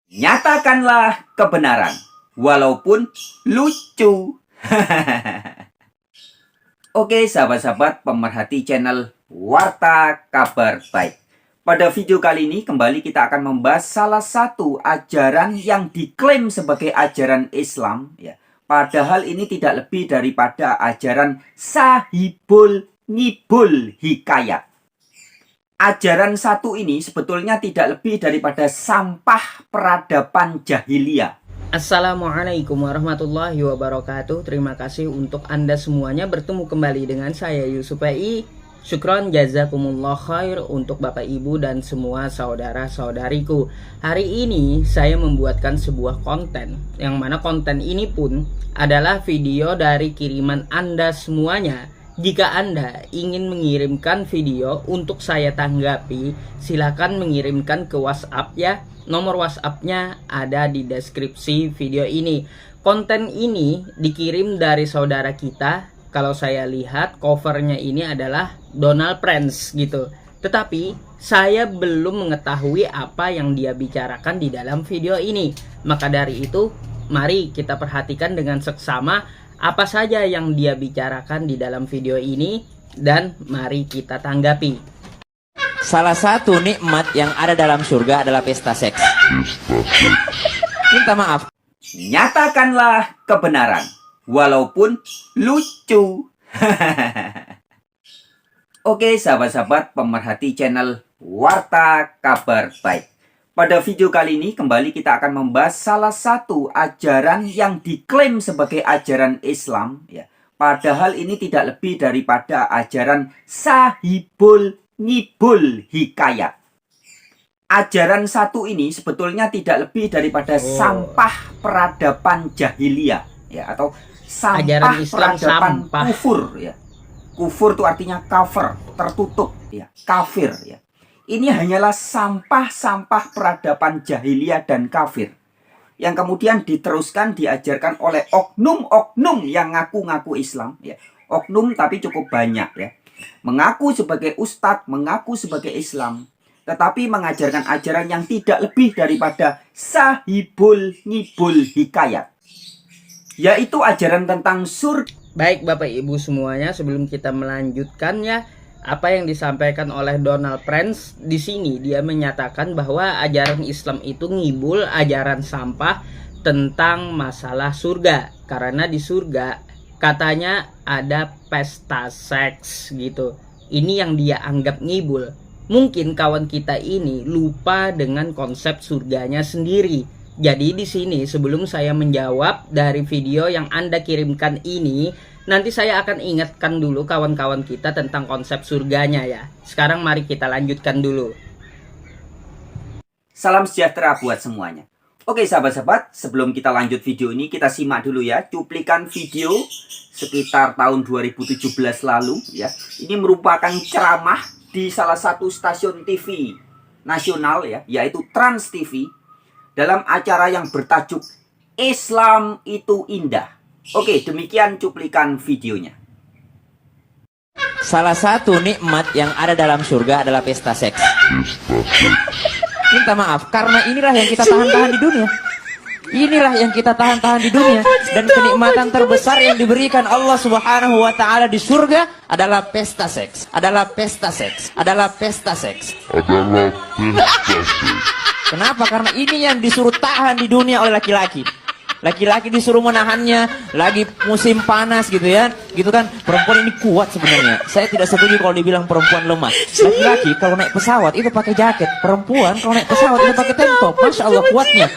Nyatakanlah kebenaran, walaupun lucu. Oke, sahabat-sahabat pemerhati channel Warta Kabar Baik. Pada video kali ini kembali kita akan membahas salah satu ajaran yang diklaim sebagai ajaran Islam, ya. Padahal ini tidak lebih daripada ajaran Sahibul Ngibul Hikayat. Ajaran satu ini sebetulnya tidak lebih daripada sampah peradaban jahiliyah. Assalamualaikum warahmatullahi wabarakatuh. Terima kasih untuk Anda semuanya bertemu kembali dengan saya Yusuf PI. Syukron jazakumullah khair untuk Bapak Ibu dan semua saudara-saudariku. Hari ini saya membuatkan sebuah konten, yang mana konten ini pun adalah video dari kiriman Anda semuanya. Jika Anda ingin mengirimkan video untuk saya tanggapi, silakan mengirimkan ke WhatsApp ya. Nomor WhatsApp-nya ada di deskripsi video ini. Konten ini dikirim dari saudara kita. Kalau saya lihat covernya ini adalah Donald Prince gitu. Tetapi saya belum mengetahui apa yang dia bicarakan di dalam video ini. Maka dari itu, mari kita perhatikan dengan seksama apa saja yang dia bicarakan di dalam video ini, dan mari kita tanggapi. Salah satu nikmat yang ada dalam surga adalah pesta seks. Minta maaf. Nyatakanlah kebenaran, walaupun lucu. Oke, sahabat-sahabat pemerhati channel Warta Kabar Baik. Pada video kali ini kembali kita akan membahas salah satu ajaran yang diklaim sebagai ajaran Islam, ya. Padahal ini tidak lebih daripada ajaran Sahibul Ngibul Hikayat. Ajaran satu ini sebetulnya tidak lebih daripada sampah peradaban jahiliyah, ya, atau sampah Ajaran Islam peradaban sampah. kufur, ya. Kufur itu artinya kafir, tertutup, ya, kafir, ya. Ini hanyalah sampah-sampah peradaban jahiliyah dan kafir yang kemudian diteruskan diajarkan oleh oknum-oknum yang ngaku-ngaku Islam, ya. Oknum tapi cukup banyak, ya. Mengaku sebagai ustadz, mengaku sebagai Islam, tetapi mengajarkan ajaran yang tidak lebih daripada Sahibul Ngibul Hikayat, yaitu ajaran tentang surga. Baik Bapak Ibu semuanya, sebelum kita melanjutkan ya, apa yang disampaikan oleh Donald Prince di sini, dia menyatakan bahwa ajaran Islam itu ngibul, ajaran sampah tentang masalah surga. Karena di surga katanya ada pesta seks gitu. Ini yang dia anggap ngibul. Mungkin kawan kita ini lupa dengan konsep surganya sendiri. Jadi di sini sebelum saya menjawab dari video yang Anda kirimkan ini, nanti saya akan ingatkan dulu kawan-kawan kita tentang konsep surganya ya. Sekarang mari kita lanjutkan dulu. Salam sejahtera buat semuanya. Oke sahabat-sahabat, sebelum kita lanjut video ini, kita simak dulu ya cuplikan video sekitar tahun 2017 lalu, ya. Ini merupakan ceramah di salah satu stasiun TV nasional, ya, yaitu Trans TV, dalam acara yang bertajuk Islam itu Indah. Oke, demikian cuplikan videonya. Salah satu nikmat yang ada dalam surga adalah pesta seks. Minta maaf, karena inilah yang kita tahan-tahan di dunia. Inilah yang kita tahan-tahan di dunia. Dan kenikmatan terbesar yang diberikan Allah Subhanahu wa Ta'ala di surga adalah pesta seks. Adalah pesta seks. Adalah pesta seks. Adalah pesta seks. Kenapa? Karena ini yang disuruh tahan di dunia oleh laki-laki. Laki-laki disuruh menahannya, lagi musim panas gitu ya. Gitu kan, perempuan ini kuat sebenarnya. Saya tidak setuju kalau dibilang perempuan lemah. Laki-laki kalau naik pesawat itu pakai jaket. Perempuan kalau naik pesawat itu pakai tank top. Masya Allah kuatnya.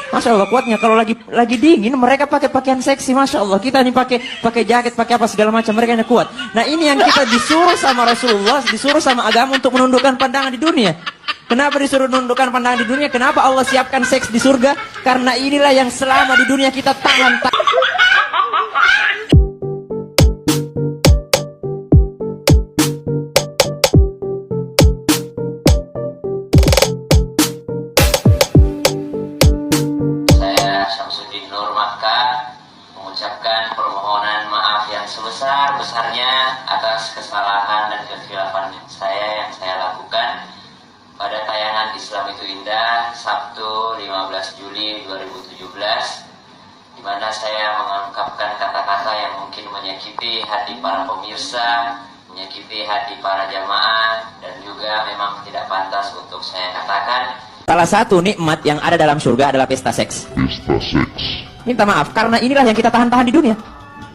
Masya Allah kuatnya. Kalau lagi dingin mereka pakai pakaian seksi. Masya Allah, kita nih pakai jaket, pakai apa segala macam, mereka ini kuat. Nah ini yang kita disuruh sama Rasulullah, disuruh sama agama untuk menundukkan pandangan di dunia. Kenapa disuruh menundukkan pandangan di dunia? Kenapa Allah siapkan seks di surga? Karena inilah yang selama di dunia kita tahan. Saya Syamsuddin Nur Makkah mengucapkan permohonan maaf yang sebesar-besarnya atas kesalahan dan kekhilafan yang saya lakukan. pada tayangan Islam itu Indah Sabtu 15 Juli 2017, di mana saya mengungkapkan kata-kata yang mungkin menyakiti hati para pemirsa, menyakiti hati para jamaah, dan juga memang tidak pantas untuk saya katakan. Salah satu nikmat yang ada dalam surga adalah pesta seks. Pesta seks. Minta maaf, karena inilah yang kita tahan-tahan di dunia.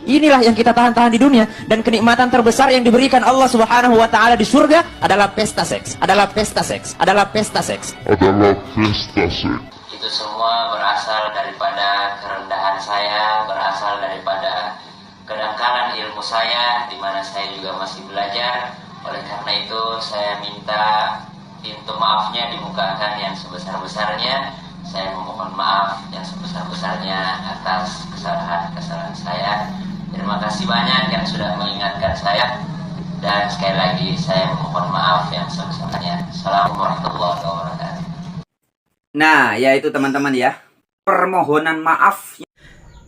Inilah yang kita tahan-tahan di dunia. Dan kenikmatan terbesar yang diberikan Allah Subhanahu wa Ta'ala di surga adalah pesta seks. Adalah pesta seks. Adalah pesta seks. Adalah pesta seks. Itu semua berasal daripada kerendahan saya, berasal daripada kedangkalan ilmu saya, di mana saya juga masih belajar. Oleh karena itu, saya minta pintu maafnya dibukakan yang sebesar-besarnya. Saya memohon maaf yang sebesar-besarnya atas kesalahan-kesalahan saya. Terima kasih banyak yang sudah mengingatkan saya. Dan sekali lagi saya memohon maaf yang sebesar-besarnya. Assalamualaikum warahmatullahi wabarakatuh. Nah, ya itu teman-teman ya. Permohonan maaf.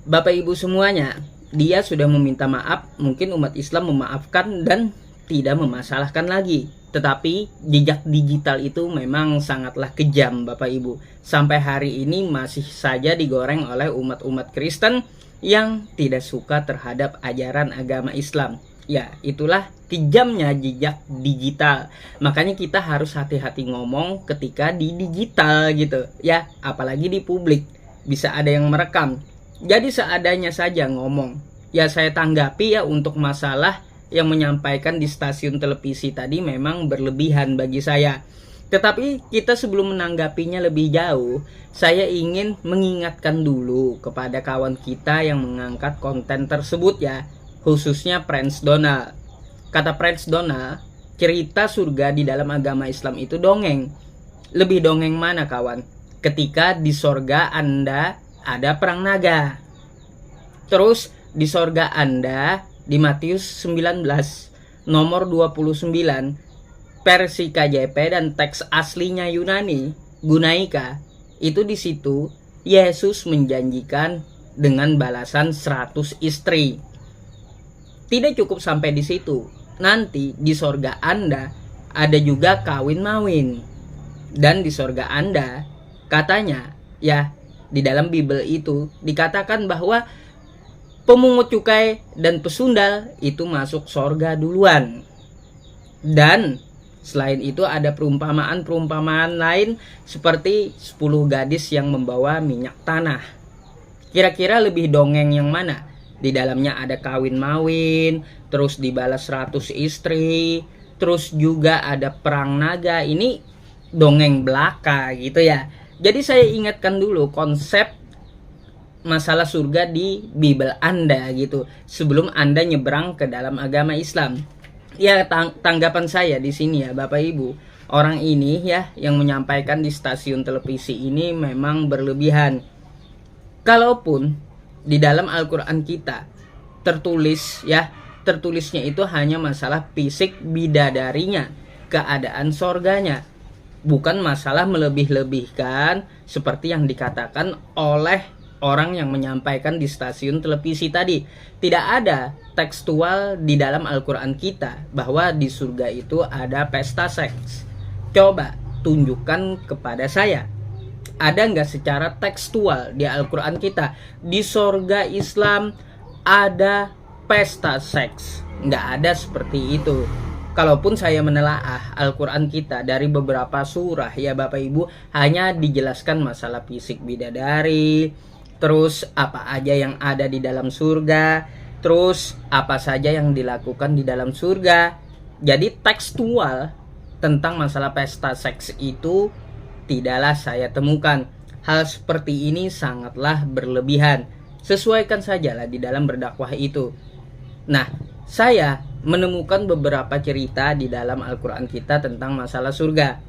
Bapak Ibu semuanya, dia sudah meminta maaf, mungkin umat Islam memaafkan dan tidak memasalahkan lagi. Tetapi jejak digital itu memang sangatlah kejam Bapak Ibu. Sampai hari ini masih saja digoreng oleh umat-umat Kristen yang tidak suka terhadap ajaran agama Islam. Ya, itulah kejamnya jejak digital. Makanya kita harus hati-hati ngomong ketika di digital gitu. Ya, apalagi di publik. Bisa ada yang merekam. Jadi seadanya saja ngomong. Ya, saya tanggapi ya untuk masalah yang menyampaikan di stasiun televisi tadi memang berlebihan bagi saya. Tetapi kita sebelum menanggapinya lebih jauh, saya ingin mengingatkan dulu kepada kawan kita yang mengangkat konten tersebut ya, khususnya Prince Donald. Kata Prince Donald, cerita surga di dalam agama Islam itu dongeng. Lebih dongeng mana kawan? Ketika di sorga Anda ada perang naga. Terus di sorga Anda di Matius 19 nomor 29 versi KJP dan teks aslinya Yunani Gunaika, itu di situ Yesus menjanjikan dengan balasan 100 istri. Tidak cukup sampai di situ. Nanti di sorga Anda ada juga kawin mawin. Dan di sorga Anda katanya ya di dalam Bible itu dikatakan bahwa pemungut cukai dan pesundal itu masuk sorga duluan. Dan selain itu ada perumpamaan-perumpamaan lain seperti 10 gadis yang membawa minyak tanah. Kira-kira lebih dongeng yang mana? Di dalamnya ada kawin mawin, terus dibalas 100 istri, terus juga ada perang naga. Ini dongeng belaka gitu ya. Jadi saya ingatkan dulu konsep masalah surga di Bible Anda gitu sebelum Anda nyebrang ke dalam agama Islam. Ya, tanggapan saya di sini ya Bapak Ibu, orang ini ya yang menyampaikan di stasiun televisi ini memang berlebihan. Kalaupun di dalam Al-Qur'an kita tertulisnya itu hanya masalah fisik bidadarinya, keadaan sorganya, bukan masalah melebih-lebihkan seperti yang dikatakan oleh orang yang menyampaikan di stasiun televisi tadi. Tidak ada tekstual di dalam Al-Quran kita bahwa di surga itu ada pesta seks. Coba tunjukkan kepada saya, ada nggak secara tekstual di Al-Quran kita di surga Islam ada pesta seks? Nggak ada seperti itu. Kalaupun saya menelaah Al-Quran kita dari beberapa surah ya Bapak Ibu, hanya dijelaskan masalah fisik bidadari, terus apa aja yang ada di dalam surga, terus apa saja yang dilakukan di dalam surga. Jadi tekstual tentang masalah pesta seks itu tidaklah saya temukan. Hal seperti ini sangatlah berlebihan. Sesuaikan sajalah di dalam berdakwah itu. Nah, saya menemukan beberapa cerita di dalam Al-Quran kita tentang masalah surga.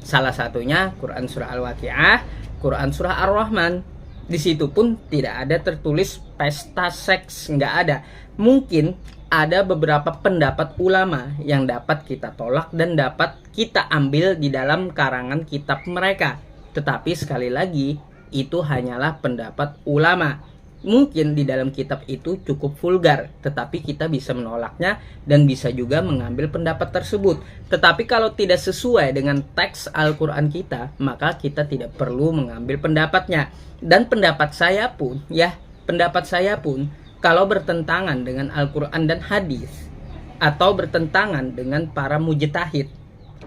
Salah satunya Quran Surah Al-Waqi'ah, Quran Surah Ar-Rahman. Di situ pun tidak ada tertulis pesta seks, nggak ada. Mungkin ada beberapa pendapat ulama yang dapat kita tolak dan dapat kita ambil di dalam karangan kitab mereka. Tetapi sekali lagi, itu hanyalah pendapat ulama. Mungkin di dalam kitab itu cukup vulgar, tetapi kita bisa menolaknya dan bisa juga mengambil pendapat tersebut. Tetapi kalau tidak sesuai dengan teks Al-Quran kita, maka kita tidak perlu mengambil pendapatnya. Dan pendapat saya pun, kalau bertentangan dengan Al-Quran dan hadis, atau bertentangan dengan para mujtahid,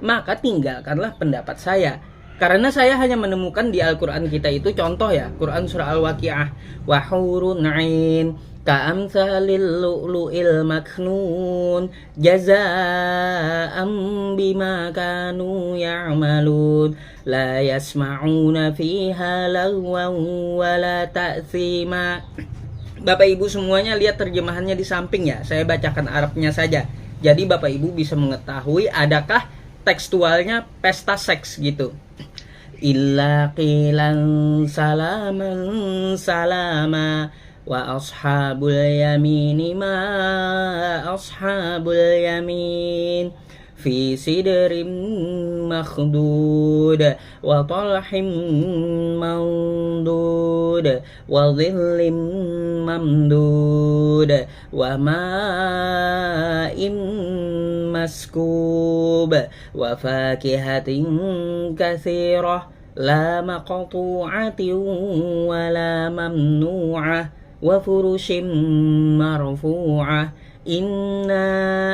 maka tinggalkanlah pendapat saya. Karena saya hanya menemukan di Al-Quran kita itu contoh ya, Quran surah Al-Waqi'ah, wa hurun 'ain ka'amsalil lu'lu'il maknun jazaa'an bima kanu ya'malun la yasma'una fiha lagwan wala ta'thima. Bapak Ibu semuanya lihat terjemahannya di samping ya, saya bacakan Arabnya saja. Jadi Bapak Ibu bisa mengetahui adakah tekstualnya pesta seks gitu. Illa qilan salaman salama wa ashabul yamini ma ashabul yamin fi sidrin makhdud wa talhim mandud wa dhillim mamdud wa ma'in maskub wa fakihatin katsirah la maqtu'atin wa la mamnu'ah wa furushin marfu'ah inna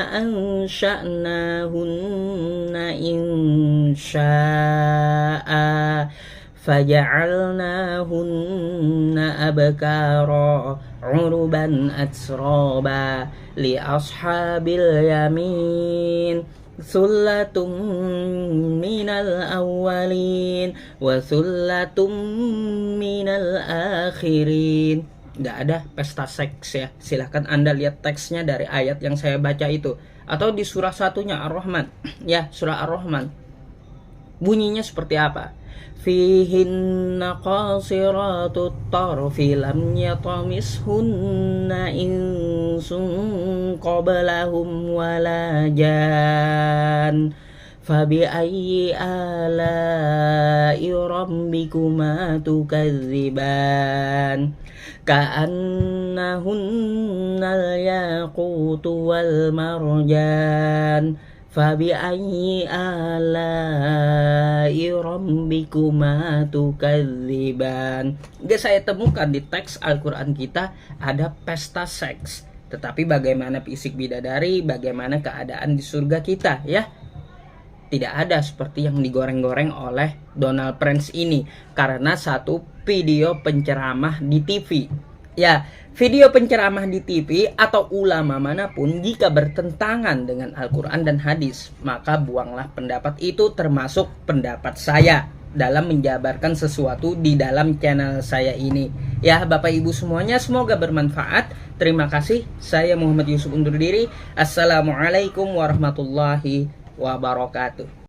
ansha'nahunna insha'a faja'alnahunna abkara uruban atsraba li ashabil yamin sullatun minal awwalin wa sullatun minal akhirin. Nggak ada pesta seks ya. Silahkan Anda lihat teksnya dari ayat yang saya baca itu, atau di surah satunya Ar-Rahman ya, surah Ar-Rahman. Bunyinya seperti apa? Fihinna qasiratut tarfi lam yatamishunna insun qablahum wala jan fabi ayyi ala'i rabbikuma tukadziban ka'annahunnal yaqutu wal marjan fabi ayyi ala'i rabbikuma tukadziban. Gak saya temukan di teks Al-Quran kita ada pesta seks. Tetapi bagaimana fisik bidadari, bagaimana keadaan di surga kita ya, tidak ada seperti yang digoreng-goreng oleh Donald Prince ini. Karena satu video penceramah di TV ya, video penceramah di TV atau ulama manapun jika bertentangan dengan Al-Quran dan hadis, maka buanglah pendapat itu, termasuk pendapat saya dalam menjabarkan sesuatu di dalam channel saya ini ya. Bapak Ibu semuanya, semoga bermanfaat. Terima kasih. Saya Muhammad Yusuf undur diri. Assalamualaikum warahmatullahi wabarakatuh.